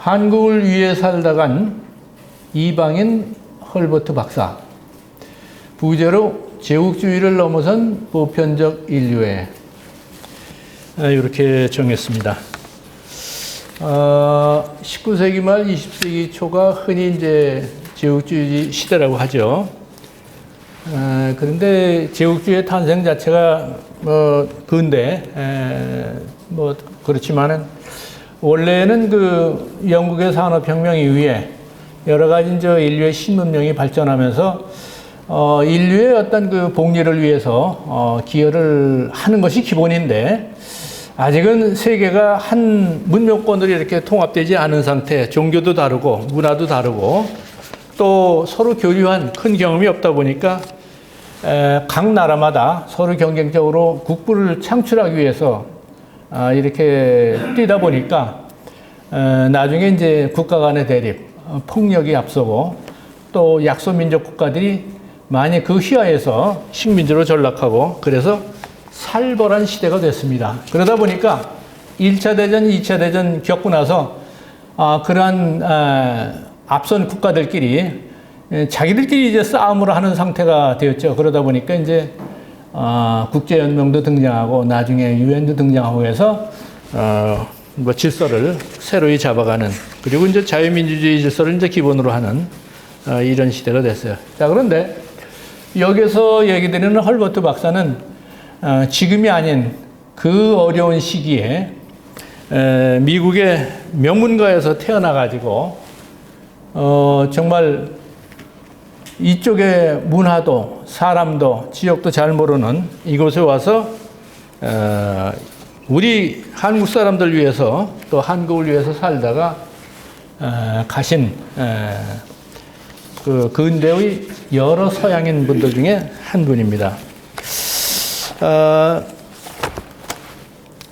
한국을 위해 살다간 이방인 헐버트 박사. 부제로 제국주의를 넘어선 보편적 인류애. 이렇게 정했습니다. 19세기 말 20세기 초가 흔히 이제 제국주의 시대라고 하죠. 그런데 제국주의의 탄생 자체가 근대 그렇지만은 원래는 그 영국의 산업혁명 이후에 여러 가지 이제 인류의 신문명이 발전하면서 인류의 어떤 그 복리를 위해서 기여를 하는 것이 기본인데 아직은 세계가 한 문명권으로 이렇게 통합되지 않은 상태, 종교도 다르고 문화도 다르고 또 서로 교류한 큰 경험이 없다 보니까 각 나라마다 서로 경쟁적으로 국부를 창출하기 위해서 이렇게 뛰다 보니까 나중에 이제 국가 간의 대립, 폭력이 앞서고 또 약소민족 국가들이 많이 그 휘하에서 식민지로 전락하고 그래서 살벌한 시대가 됐습니다. 그러다 보니까 1차 대전, 2차 대전 겪고 나서 그러한 앞선 국가들끼리 자기들끼리 이제 싸움을 하는 상태가 되었죠. 그러다 보니까 이제 국제연맹도 등장하고 나중에 유엔도 등장하고 해서 질서를 새로이 잡아가는 그리고 이제 자유민주주의 질서를 이제 기본으로 하는 이런 시대가 됐어요. 자, 그런데 여기서 얘기드리는 헐버트 박사는 지금이 아닌 그 어려운 시기에 미국의 명문가에서 태어나가지고 정말 이쪽의 문화도 사람도 지역도 잘 모르는 이곳에 와서 우리 한국 사람들 위해서 또 한국을 위해서 살다가 가신 그 근대의 여러 서양인 분들 중에 한 분입니다.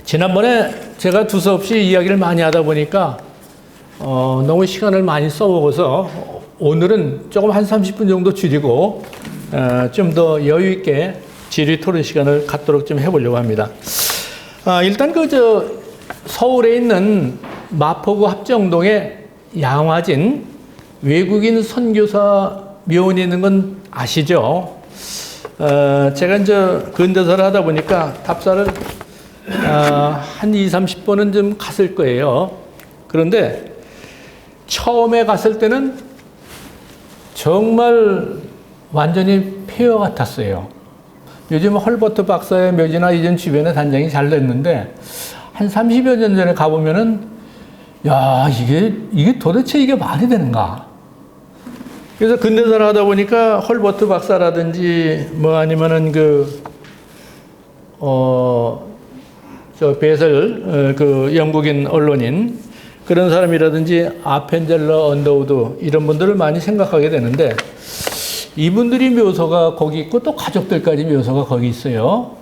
지난번에 제가 두서없이 이야기를 많이 하다 보니까 너무 시간을 많이 써먹어서 오늘은 조금 한 30분 정도 줄이고 좀 더 여유 있게 질의 토론 시간을 갖도록 좀 해보려고 합니다. 일단 서울에 있는 마포구 합정동에 양화진 외국인 선교사 묘원이 있는 건 아시죠? 제가 이제 근대사를 하다 보니까 답사를 한 20-30번은 좀 갔을 거예요. 그런데 처음에 갔을 때는 정말 완전히 폐허 같았어요. 요즘 헐버트 박사의 묘지나 이전 주변에 단장이 잘 됐는데 한 30여 년 전에 가보면은 야, 이게 도대체 이게 말이 되는가? 그래서 근대사를 하다 보니까 헐버트 박사라든지 아니면은 베셀 영국인 언론인 그런 사람이라든지 아펜젤러 언더우드 이런 분들을 많이 생각하게 되는데 이분들이 묘소가 거기 있고 또 가족들까지 묘소가 거기 있어요.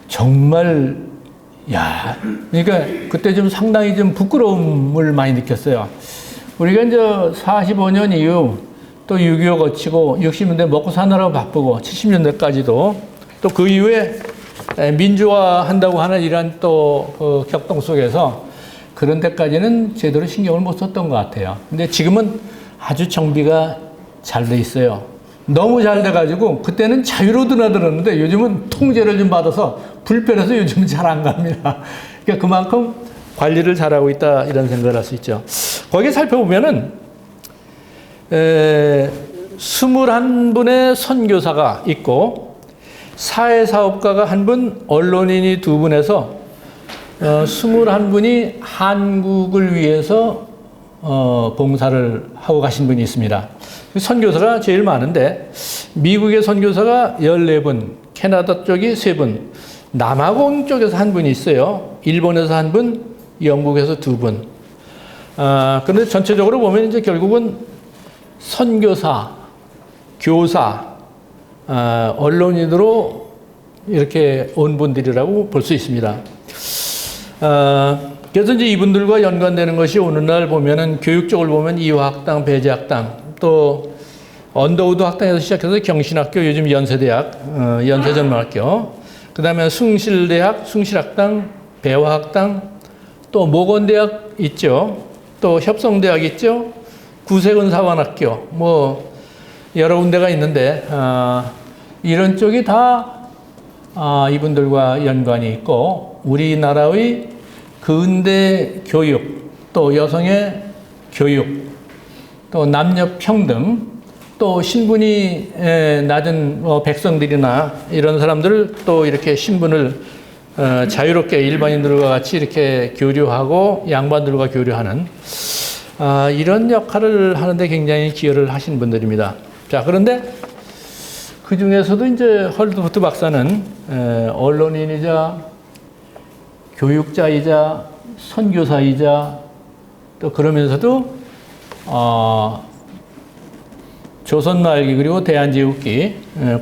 정말 그러니까 그때 좀 상당히 좀 부끄러움을 많이 느꼈어요. 우리가 이제 45년 이후 또 6.25 거치고 60년대 먹고 사느라고 바쁘고 70년대까지도 또 그 이후에 민주화한다고 하는 이런 또 격동 속에서 그런 데까지는 제대로 신경을 못 썼던 것 같아요. 근데 지금은 아주 정비가 잘 돼 있어요. 너무 잘 돼가지고 그때는 자유로 드나들었는데 요즘은 통제를 좀 받아서 불편해서 요즘은 잘 안 갑니다. 그러니까 그만큼 관리를 잘하고 있다 이런 생각을 할 수 있죠. 거기 살펴보면은 21분의 선교사가 있고 사회사업가가 1분, 언론인이 2분에서 21분이 한국을 위해서 봉사를 하고 가신 분이 있습니다. 선교사가 제일 많은데 미국의 선교사가 14분, 캐나다 쪽이 3분, 남아공 쪽에서 1분이 있어요. 일본에서 1분, 영국에서 2분. 그런데 전체적으로 보면 이제 결국은 선교사, 교사, 언론인으로 이렇게 온 분들이라고 볼 수 있습니다. 그래서 이제 이분들과 연관되는 것이 오늘날 보면은 교육적으로 보면 이화학당, 배제학당, 또 언더우드 학당에서 시작해서 경신학교, 요즘 연세대학, 연세전문학교, 그 다음에 숭실대학, 숭실학당, 배화학당, 또 모건대학 있죠. 또 협성대학 있죠. 구세군 사관학교, 뭐 여러 군데가 있는데 이런 쪽이 다 이분들과 연관이 있고 우리나라의 근대 교육, 또 여성의 교육, 또 남녀 평등, 또 신분이 낮은 백성들이나 이런 사람들을 또 이렇게 신분을 자유롭게 일반인들과 같이 이렇게 교류하고 양반들과 교류하는 이런 역할을 하는데 굉장히 기여를 하신 분들입니다. 자, 그런데 그 중에서도 이제 헐버트 박사는 언론인이자 교육자이자 선교사이자 또 그러면서도 조선말기 그리고 대한제국기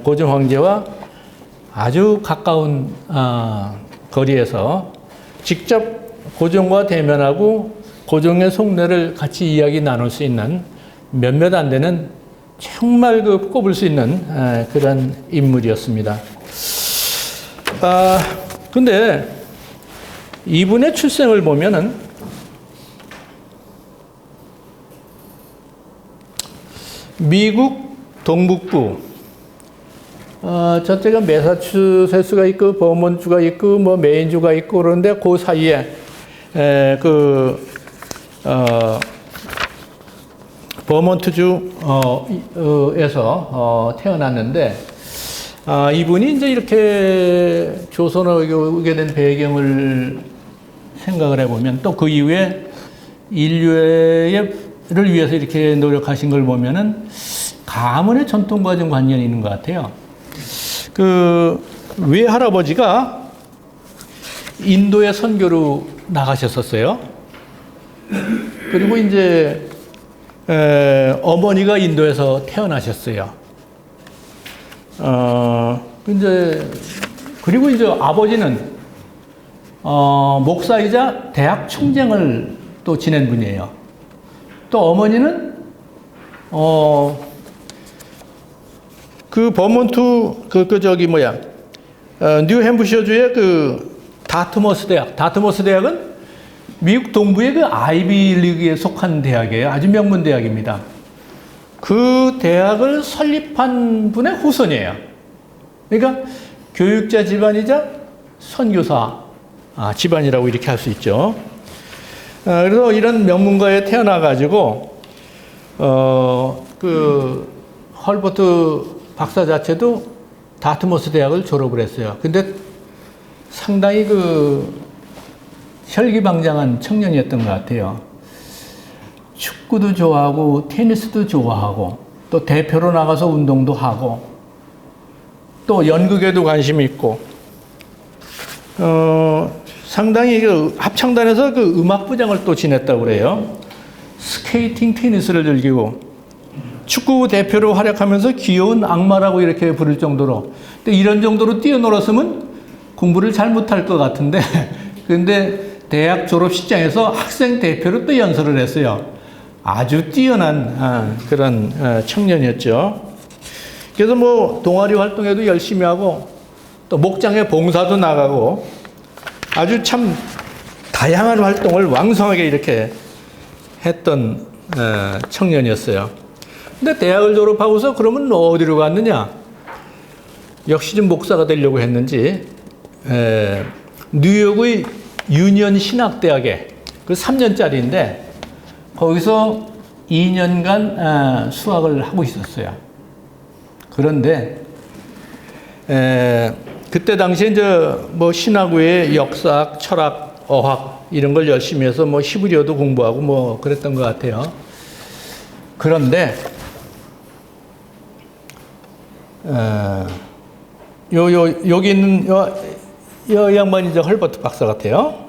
고종 황제와 아주 가까운 거리에서 직접 고종과 대면하고 고종의 속내를 같이 이야기 나눌 수 있는 몇몇 안 되는 정말 꼽을 수 있는 그런 인물이었습니다. 근데 이분의 출생을 보면은 미국 동북부, 저쪽가 매사추세츠가 있고 버몬트주가 있고 뭐 메인주가 있고 그런데 그 사이에 버몬트주에서 태어났는데 이분이 이제 이렇게 조선에 오게 된 배경을 생각을 해보면 또 그 이후에 인류를 위해서 이렇게 노력하신 걸 보면은 가문의 전통과 좀 관련이 있는 것 같아요. 그 외할아버지가 인도에 선교로 나가셨었어요. 그리고 이제 어머니가 인도에서 태어나셨어요. 그리고 이제 아버지는 목사이자 대학 총장을 또 지낸 분이에요. 또 어머니는 그 버몬트 뉴햄프셔주의 그 다트머스 대학은 미국 동부의 그 아이비리그에 속한 대학이에요. 아주 명문 대학입니다. 그 대학을 설립한 분의 후손이에요. 그러니까 교육자 집안이자 선교사 집안이라고 이렇게 할 수 있죠. 그래서 이런 명문가에 태어나가지고 그 헐버트 박사 자체도 다트머스 대학을 졸업을 했어요. 근데 상당히 그 혈기방장한 청년이었던 것 같아요. 축구도 좋아하고 테니스도 좋아하고 또 대표로 나가서 운동도 하고 또 연극에도 관심이 있고 상당히 그 합창단에서 그 음악부장을 또 지냈다고 그래요. 스케이팅, 테니스를 즐기고 축구 대표로 활약하면서 귀여운 악마라고 이렇게 부를 정도로 근데 이런 정도로 뛰어놀았으면 공부를 잘 못할 것 같은데 근데 대학 졸업식장에서 학생 대표로 또 연설을 했어요. 아주 뛰어난 그런 청년이었죠. 그래서 뭐 동아리 활동에도 열심히 하고 또 목장에 봉사도 나가고 아주 참 다양한 활동을 왕성하게 이렇게 했던 청년이었어요. 근데 대학을 졸업하고서 그러면 어디로 갔느냐? 역시 좀 목사가 되려고 했는지 뉴욕의 유니언 신학대학에 그 3년짜리인데 거기서 2년간 수학을 하고 있었어요. 그런데 그때 당시에 이제 뭐 신학 외에 역사학, 철학, 어학 이런 걸 열심히 해서 뭐 히브리어도 공부하고 뭐 그랬던 것 같아요. 그런데 여기 있는 요 양반이 이제 헐버트 박사 같아요.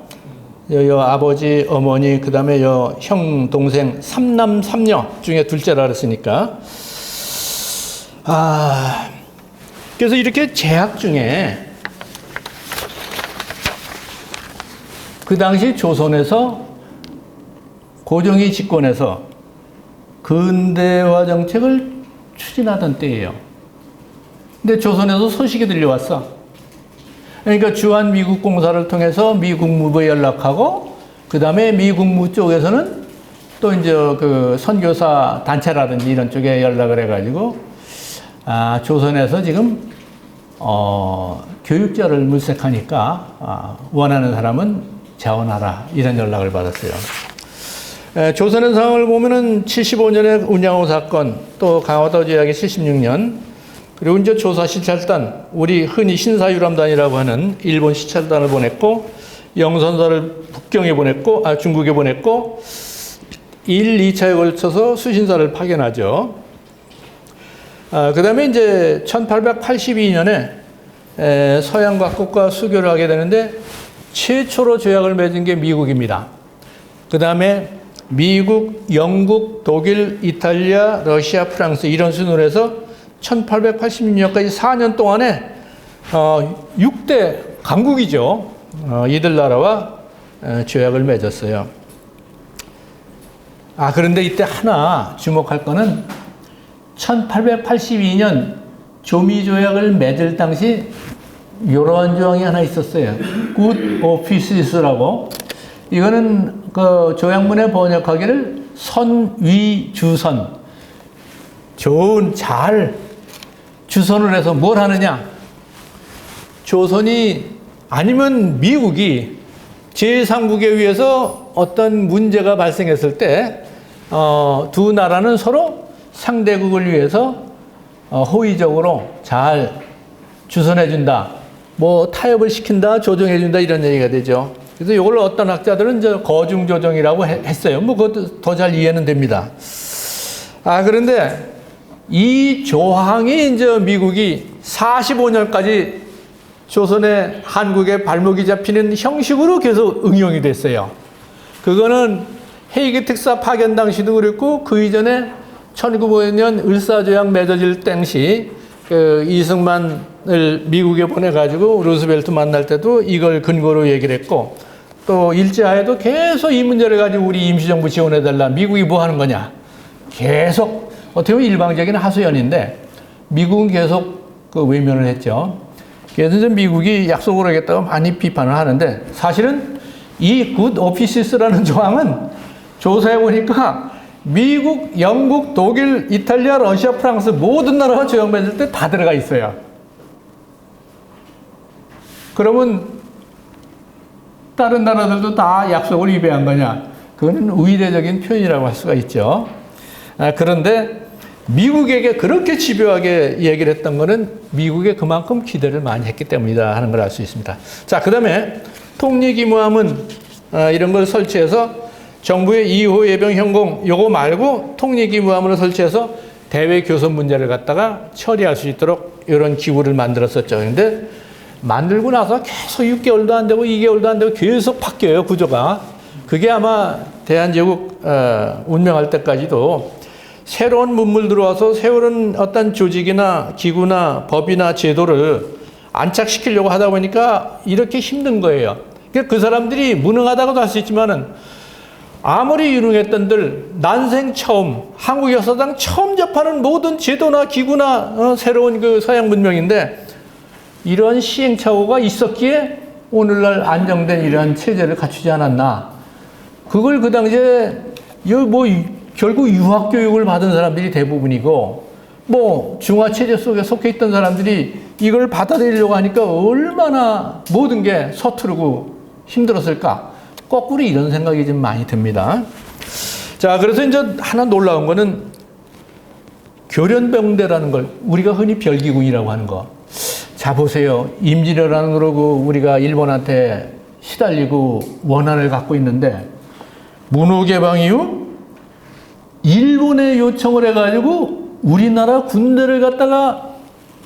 요 아버지, 어머니, 그 다음에 요 형, 동생, 3남 3녀 중에 둘째라 그랬으니까. 그래서 이렇게 재학 중에 그 당시 조선에서 고종이 집권해서 근대화 정책을 추진하던 때예요. 근데 조선에서 소식이 들려왔어. 그러니까 주한 미국 공사를 통해서 미 국무부에 연락하고 그 다음에 미 국무 쪽에서는 또 이제 그 선교사 단체라든지 이런 쪽에 연락을 해가지고 조선에서 지금 교육자를 물색하니까 원하는 사람은 자원하라 이런 연락을 받았어요. 조선의 상황을 보면은 75년에 운양호 사건, 또 강화도 지역의 76년, 그리고 이제 조사 시찰단, 우리 흔히 신사유람단이라고 하는 일본 시찰단을 보냈고, 영선사를 북경에 보냈고, 중국에 보냈고, 1, 2차에 걸쳐서 수신사를 파견하죠. 그 다음에 이제 1882년에 서양 각국과 수교를 하게 되는데, 최초로 조약을 맺은 게 미국입니다. 그 다음에 미국, 영국, 독일, 이탈리아, 러시아, 프랑스 이런 순으로 해서 1886년까지 4년 동안에 6대 강국이죠. 이들 나라와 조약을 맺었어요. 그런데 이때 하나 주목할 거는 1882년 조미조약을 맺을 당시 이런 조항이 하나 있었어요. Good offices라고. 이거는 그 조약문에 번역하기를 선위주선, 좋은 잘 주선을 해서 뭘 하느냐, 조선이 아니면 미국이 제3국에 의해서 어떤 문제가 발생했을 때 두 나라는 서로 상대국을 위해서 호의적으로 잘 주선해준다, 뭐 타협을 시킨다, 조정해준다 이런 얘기가 되죠. 그래서 이걸 어떤 학자들은 이제 거중조정이라고 했어요. 뭐 그것도 더 잘 이해는 됩니다. 그런데 이 조항이 이제 미국이 45년까지 조선의 한국에 발목이 잡히는 형식으로 계속 응용이 됐어요. 그거는 헤이그 특사 파견 당시도 그랬고, 그 이전에 1905년 을사조약 맺어질 당시 그 이승만을 미국에 보내가지고 루스벨트 만날 때도 이걸 근거로 얘기를 했고, 또 일제하에도 계속 이 문제를 가지고 우리 임시정부 지원해달라, 미국이 뭐 하는 거냐, 계속 어떻게 보면 일방적인 하소연인데 미국은 계속 그 외면을 했죠. 그래서 이제 미국이 약속을 하겠다고 많이 비판을 하는데, 사실은 이 굿 오피시스라는 조항은 조사해 보니까 미국, 영국, 독일, 이탈리아, 러시아, 프랑스 모든 나라가 조약 맺을 때 다 들어가 있어요. 그러면 다른 나라들도 다 약속을 위배한 거냐? 그거는 의례적인 표현이라고 할 수가 있죠. 그런데 미국에게 그렇게 집요하게 얘기를 했던 거는 미국에 그만큼 기대를 많이 했기 때문이다 하는 걸 알 수 있습니다. 자, 그 다음에 통리기무함은 이런 걸 설치해서 정부의 2호 예병 현공 요거 말고 통리기무함을 설치해서 대외 교섭 문제를 갖다가 처리할 수 있도록 이런 기구를 만들었었죠. 그런데 만들고 나서 계속 6개월도 안 되고 2개월도 안 되고 계속 바뀌어요, 구조가. 그게 아마 대한제국 운명할 때까지도 새로운 문물 들어와서 새로운 어떤 조직이나 기구나 법이나 제도를 안착시키려고 하다 보니까 이렇게 힘든 거예요. 그 사람들이 무능하다고도 할 수 있지만은 아무리 유능했던들 난생 처음, 한국 역사상 처음 접하는 모든 제도나 기구나 새로운 그 서양 문명인데 이러한 시행착오가 있었기에 오늘날 안정된 이러한 체제를 갖추지 않았나. 그걸 그 당시에 결국 유학교육을 받은 사람들이 대부분이고, 뭐 중화체제 속에 속해 있던 사람들이 이걸 받아들이려고 하니까 얼마나 모든 게 서투르고 힘들었을까. 거꾸로 이런 생각이 좀 많이 듭니다. 자, 그래서 이제 하나 놀라운 거는 교련병대라는 걸 우리가 흔히 별기군이라고 하는 거. 자, 보세요. 임진왜란 그러고 우리가 일본한테 시달리고 원한을 갖고 있는데 문호개방 이후 일본에 요청을 해가지고 우리나라 군대를 갖다가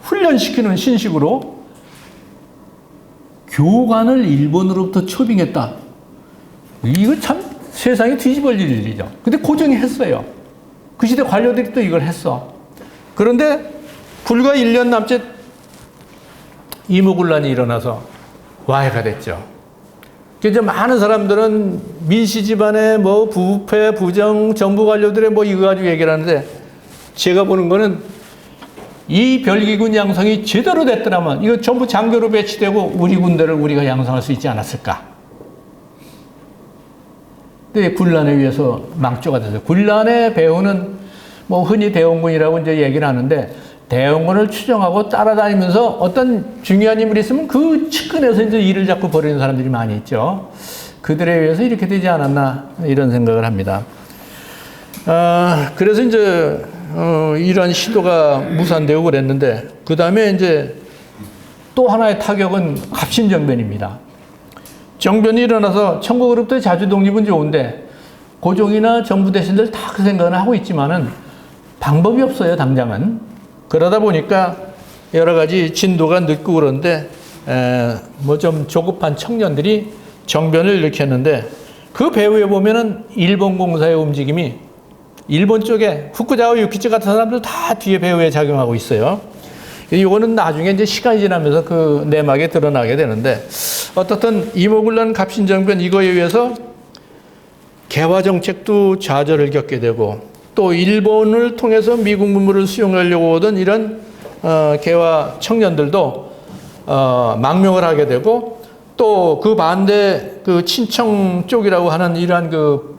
훈련시키는 신식으로 교관을 일본으로부터 초빙했다. 이거 참 세상이 뒤집어질 일이죠. 근데 고정이 했어요. 그 시대 관료들이 또 이걸 했어. 그런데 불과 1년 남짓 이모군란이 일어나서 와해가 됐죠. 그래서 많은 사람들은 민씨 집안의 뭐 부패, 부정, 정부 관료들의 뭐 이거 가지고 얘기를 하는데, 제가 보는 거는 이 별기군 양성이 제대로 됐더라면 이거 전부 장교로 배치되고 우리 군대를 우리가 양성할 수 있지 않았을까. 근데 군란에 의해서 망조가 됐어요. 군란의 배후는 뭐 흔히 대원군이라고 이제 얘기를 하는데, 대원군을 추종하고 따라다니면서 어떤 중요한 인물이 있으면 그 측근에서 이제 일을 자꾸 벌이는 사람들이 많이 있죠. 그들에 의해서 이렇게 되지 않았나 이런 생각을 합니다. 그래서 이제 이런 시도가 무산되고 그랬는데, 그 다음에 이제 또 하나의 타격은 갑신정변입니다. 정변이 일어나서 청구그룹도 자주 독립은 좋은데 고종이나 정부 대신들 다 그 생각을 하고 있지만은 방법이 없어요, 당장은. 그러다 보니까 여러 가지 진도가 늦고 그런데 뭐 좀 조급한 청년들이 정변을 일으켰는데, 그 배후에 보면은 일본 공사의 움직임이, 일본 쪽에 후쿠자와 유키치 같은 사람들 다 뒤에 배후에 작용하고 있어요. 이거는 나중에 이제 시간이 지나면서 그 내막에 드러나게 되는데, 어떻든 이모군란 갑신정변 이거에 의해서 개화 정책도 좌절을 겪게 되고, 또 일본을 통해서 미국 문물을 수용하려고 오던 이런 개화 청년들도 망명을 하게 되고, 또 그 반대 그 친청 쪽이라고 하는 이러한 그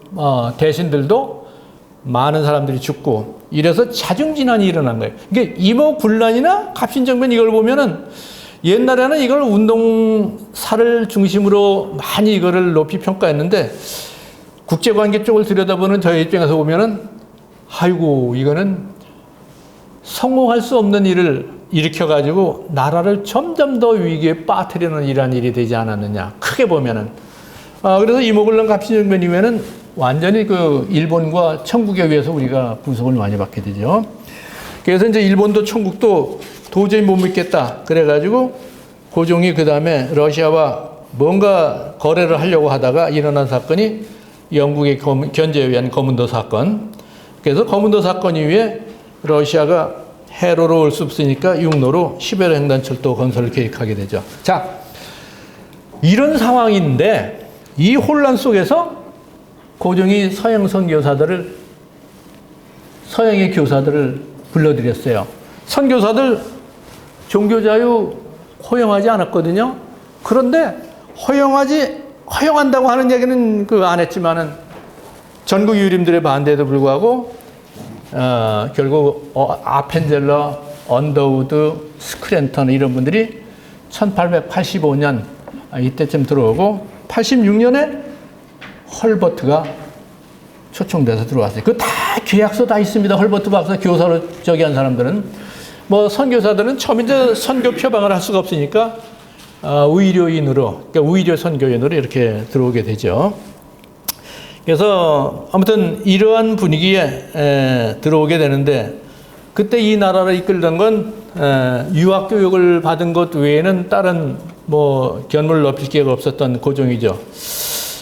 대신들도 많은 사람들이 죽고, 이래서 자중진환이 일어난 거예요. 이게 이모군란이나 갑신정변 이걸 보면은 옛날에는 이걸 운동사를 중심으로 많이 이거를 높이 평가했는데, 국제관계 쪽을 들여다보는 저희 입장에서 보면은, 아이고, 이거는 성공할 수 없는 일을 일으켜가지고 나라를 점점 더 위기에 빠뜨리는 이러한 일이 되지 않았느냐. 크게 보면은. 그래서 이모군란 갑신정변 이후에는 완전히 그 일본과 청국에 의해서 우리가 부속을 많이 받게 되죠. 그래서 이제 일본도 청국도 도저히 못 믿겠다. 그래가지고 고종이 그 다음에 러시아와 뭔가 거래를 하려고 하다가 일어난 사건이 영국의 견제에 의한 거문도 사건. 그래서 거문도 사건 이후에 러시아가 해로로 올 수 없으니까 육로로 시베리아 횡단철도 건설을 계획하게 되죠. 자, 이런 상황인데 이 혼란 속에서 고종이 서양의 교사들을 불러들였어요. 선교사들 종교자유 허용하지 않았거든요. 그런데 허용한다고 하는 얘기는 안 했지만은 전국 유림들의 반대에도 불구하고 결국 아펜젤러, 언더우드, 스크랜턴 이런 분들이 1885년 이때쯤 들어오고 86년에 헐버트가 초청돼서 들어왔어요. 그 다 계약서 다 있습니다. 헐버트 박사 교사로 저기 한 사람들은 뭐 선교사들은 처음 이제 선교 표방을 할 수가 없으니까 의료인으로, 그러니까 의료 선교인으로 이렇게 들어오게 되죠. 그래서 아무튼 이러한 분위기에 들어오게 되는데, 그때 이 나라를 이끌던 건 유학 교육을 받은 것 외에는 다른 뭐 견문을 높일 기회가 없었던 고종이죠.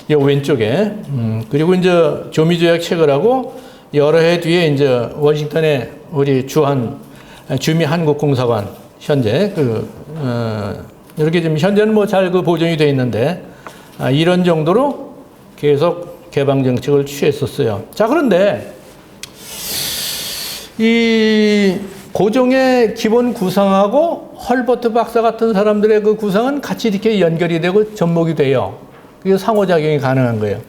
이 왼쪽에. 그리고 이제 조미조약 책을 하고 여러 해 뒤에 이제 워싱턴에 우리 주미 한국공사관 현재 이렇게 좀 현재는 뭐 잘 보존이 돼 있는데 이런 정도로 계속 개방 정책을 취했었어요. 자, 그런데 이 고종의 기본 구상하고 헐버트 박사 같은 사람들의 그 구상은 같이 이렇게 연결이 되고 접목이 돼요. 그게 상호작용이 가능한 거예요.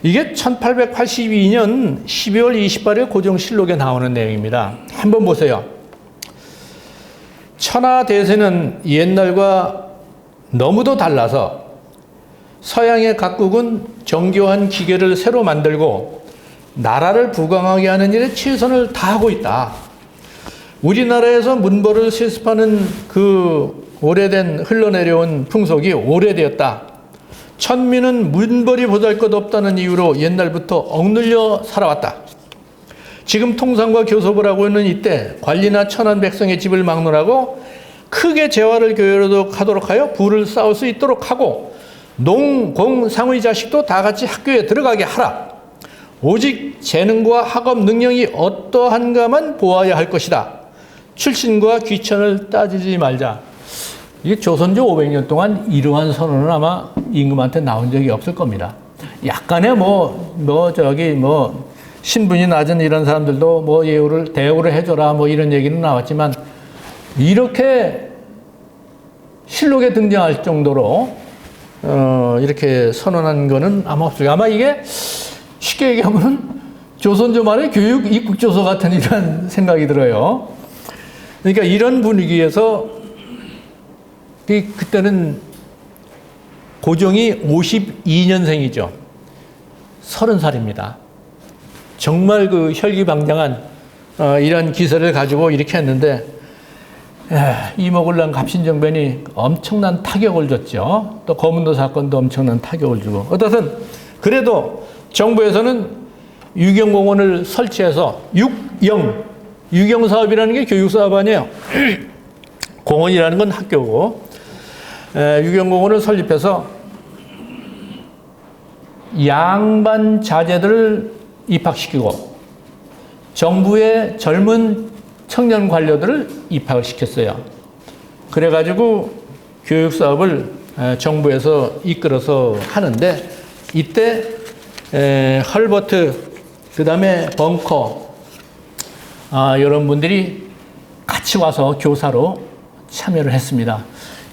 이게 1882년 12월 28일 고종실록에 나오는 내용입니다. 한번 보세요. 천하대세는 옛날과 너무도 달라서 서양의 각국은 정교한 기계를 새로 만들고 나라를 부강하게 하는 일에 최선을 다하고 있다. 우리나라에서 문벌을 세습하는 그 오래된 흘러내려온 풍속이 오래되었다. 천민은 문벌이 보잘것없다는 이유로 옛날부터 억눌려 살아왔다. 지금 통상과 교섭을 하고 있는 이때 관리나 천한 백성의 집을 막론하고 크게 재화를 교회하도록 하여 부를 쌓을 수 있도록 하고 농, 공, 상의 자식도 다 같이 학교에 들어가게 하라. 오직 재능과 학업 능력이 어떠한가만 보아야 할 것이다. 출신과 귀천을 따지지 말자. 이게 조선조 500년 동안 이러한 선언은 아마 임금한테 나온 적이 없을 겁니다. 약간의 신분이 낮은 이런 사람들도 대우를 해줘라 이런 얘기는 나왔지만, 이렇게 실록에 등장할 정도로 이렇게 선언한 거는 아마 없어요. 아마 이게 쉽게 얘기하면은 조선조 말의 교육 입국조서 같은 이런 생각이 들어요. 그러니까 이런 분위기에서 그때는 고종이 52년생이죠. 30살입니다. 정말 그 혈기방장한 이런 기세를 가지고 이렇게 했는데 이목을란 갑신정변이 엄청난 타격을 줬죠. 또 거문도 사건도 엄청난 타격을 주고 어떻든 그래도 정부에서는 유경공원을 설치해서 유경 사업이라는 게 교육 사업 아니에요. 공원이라는 건 학교고 유경공원을 설립해서 양반 자제들을 입학시키고 정부의 젊은 청년 관료들을 입학을 시켰어요. 그래가지고 교육 사업을 정부에서 이끌어서 하는데 이때 헐버트 그 다음에 벙커 이런 분들이 같이 와서 교사로 참여를 했습니다.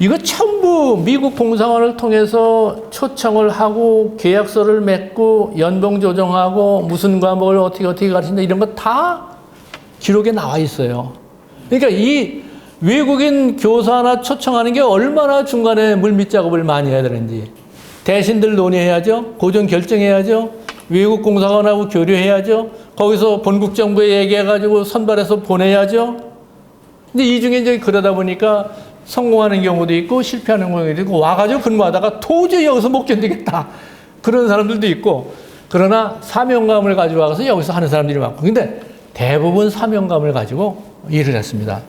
이거 전부 미국 공사관을 통해서 초청을 하고 계약서를 맺고 연봉 조정하고 무슨 과목을 어떻게 가르친다 이런 거 다 기록에 나와 있어요. 그러니까 이 외국인 교사 하나 초청하는 게 얼마나 중간에 물밑 작업을 많이 해야 되는지 대신들 논의해야죠. 고정 결정해야죠. 외국 공사관하고 교류해야죠. 거기서 본국 정부에 얘기해가지고 선발해서 보내야죠. 근데 이 중에 이제 그러다 보니까 성공하는 경우도 있고 실패하는 경우도 있고 와가지고 근무하다가 도저히 여기서 못 견디겠다. 그런 사람들도 있고 그러나 사명감을 가지고 와서 여기서 하는 사람들이 많고 근데 대부분 사명감을 가지고 일을 했습니다.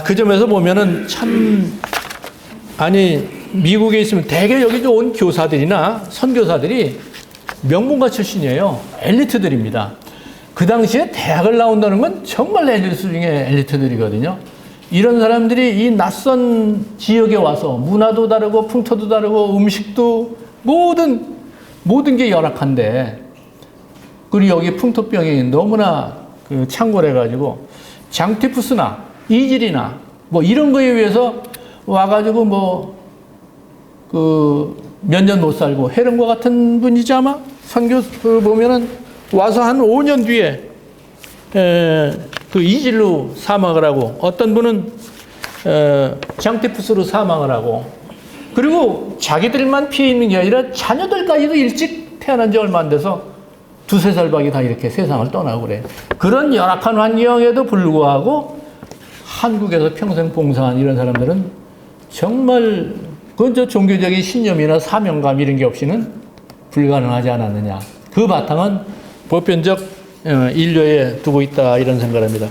그 점에서 보면은 참 아니 미국에 있으면 대개 여기 온 교사들이나 선교사들이 명문가 출신이에요. 엘리트들입니다. 그 당시에 대학을 나온다는 건 정말 엘리트 중에 엘리트들이거든요. 이런 사람들이 이 낯선 지역에 와서 문화도 다르고 풍토도 다르고 음식도 모든 게 열악한데 그리고 여기 풍토병이 너무나 창궐해가지고 장티푸스나 이질이나 뭐 이런 거에 의해서 와가지고 몇 년 못 살고 해령과 같은 분이지 아마 선교 보면은 와서 한 5년 뒤에 그 이질로 사망을 하고 어떤 분은 장티푸스로 사망을 하고 그리고 자기들만 피해 있는 게 아니라 자녀들까지도 일찍 태어난 지 얼마 안 돼서 2-3살밖에 다 이렇게 세상을 떠나고 그래. 그런 열악한 환경에도 불구하고 한국에서 평생 봉사한 이런 사람들은 정말 그건 종교적인 신념이나 사명감 이런 게 없이는 불가능하지 않았느냐. 그 바탕은 보편적 인류에 두고 있다 이런 생각을 합니다.